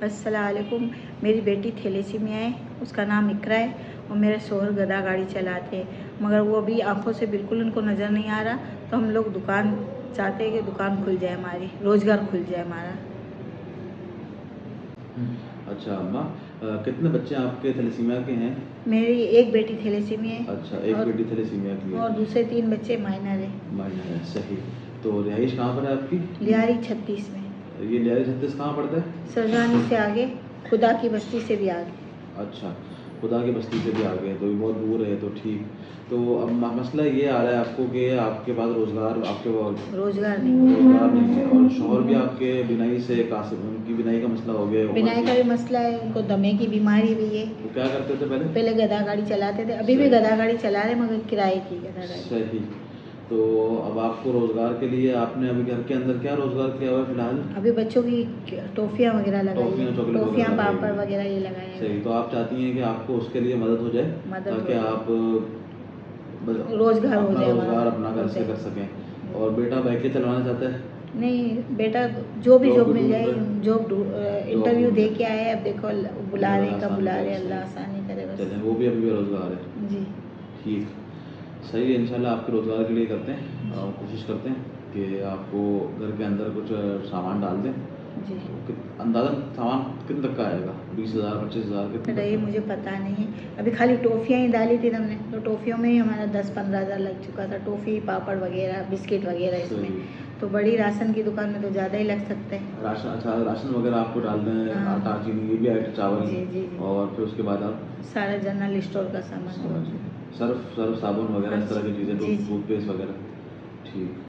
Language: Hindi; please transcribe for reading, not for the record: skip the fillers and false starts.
अस्सलाम वालेकुम। मेरी बेटी थैलेसीमिया है, उसका नाम इकरा है और मेरे शोहर गधा गाड़ी चलाते हैं, मगर वो अभी आंखों से बिल्कुल उनको नज़र नहीं आ रहा। तो हम लोग दुकान चाहते हैं कि दुकान खुल जाए, हमारी रोज़गार खुल जाए हमारा। अच्छा अम्मा, कितने बच्चे आपके थैलेसीमिया के हैं? मेरी एक बेटी थैलेसीमिया है। अच्छा, एक बेटी थैलेसीमिया की है और दूसरे 3 बच्चे माइनर है। माइनर है, सही। तो रिहाइश कहाँ पर है आपकी? लियारी 36 में। ये लियारी 36 कहाँ पड़ता है? सरजानी से आगे, खुदा की बस्ती से भी आगे। अच्छा, खुदा की बस्ती से भी आगे, तो ये बहुत दूर है। तो ठीक, तो अब मसला ये आ रहा है आपको कि आपके पास रोज़गार रोज़गार नहीं है, और शौहर भी नहीं। आपके बिनाई से कासिब, उनकी बिनाई का मसला हो गया, बिनाई का भी मसला है, उनको दमे की बीमारी भी है। वो क्या करते थे पहले? पहले गधा गाड़ी चलाते थे, अभी भी सही। गधा गाड़ी चला रहे, मगर किराए की गधा गाड़ी। सही। तो अब आपको रोज़गार के लिए आपने अभी घर के अंदर क्या रोज़गार किया हुआ है फिलहाल? अभी बच्चों की टॉफ़ियाँ वगैरह लगाई टॉफ़ियाँ, है, चॉकलेट टॉफ़ियाँ वगैरह लगाई पापड़ हुई। वगैरह ये लगाए हैं। सही, तो आप चाहती हैं कि आपको उसके लिए मदद हो जाए, मदद ताकि हो जाए। आप रोज़गार हो अपना जाए रोज़गार हमारा, अपना हो घर से जाए। कर सकें। और बेटा बाइकें चलवाना चाहता है? नहीं बेटा, जो भी जॉब भी मिल ढूंढ जाए, रहे हैं? जॉब इंटरव्यू दे के आए, अब देखो बुला अल्लाह रहे, कब आसानी बुला करे, रहे, सही। अल्लाह आसानी करे बस। चलें, वो भी अभी बेरोज़गार है। जी ठीक, सही है। इंशाल्लाह आपके रोज़गार के लिए करते हैं और कोशिश करते हैं कि आपको घर के अंदर कुछ सामान डाल दें। जी। तो अंदाज़न सामान कितने तक का आएगा? 20,000, 25,000 कितने बेटा तक ये का? मुझे पता नहीं है, अभी खाली टॉफ़ियाँ ही डाली थी हमने, तो टॉफ़ियों में ही हमारा 10-15 हज़ार लग चुका था। टॉफ़ी, पापड़ वगैरह, बिस्किट वगैरह इसमें। सही। तो बड़ी राशन की दुकान में तो ज़्यादा ही लग सकता है। राशन, अच्छा राशन वगैरह आपको डाल दें, हाँ। आटा, चीनी, ये भी आइटम, चावल। जी जी जी। और फिर उसके बाद आप सारा जनरल स्टोर का सामान जो समझ होता गए, है। सर्फ साबुन वगैरह हाँ इस तरह की चीज़ें, जी जी। टूथपेस्ट वगैरह। ठीक।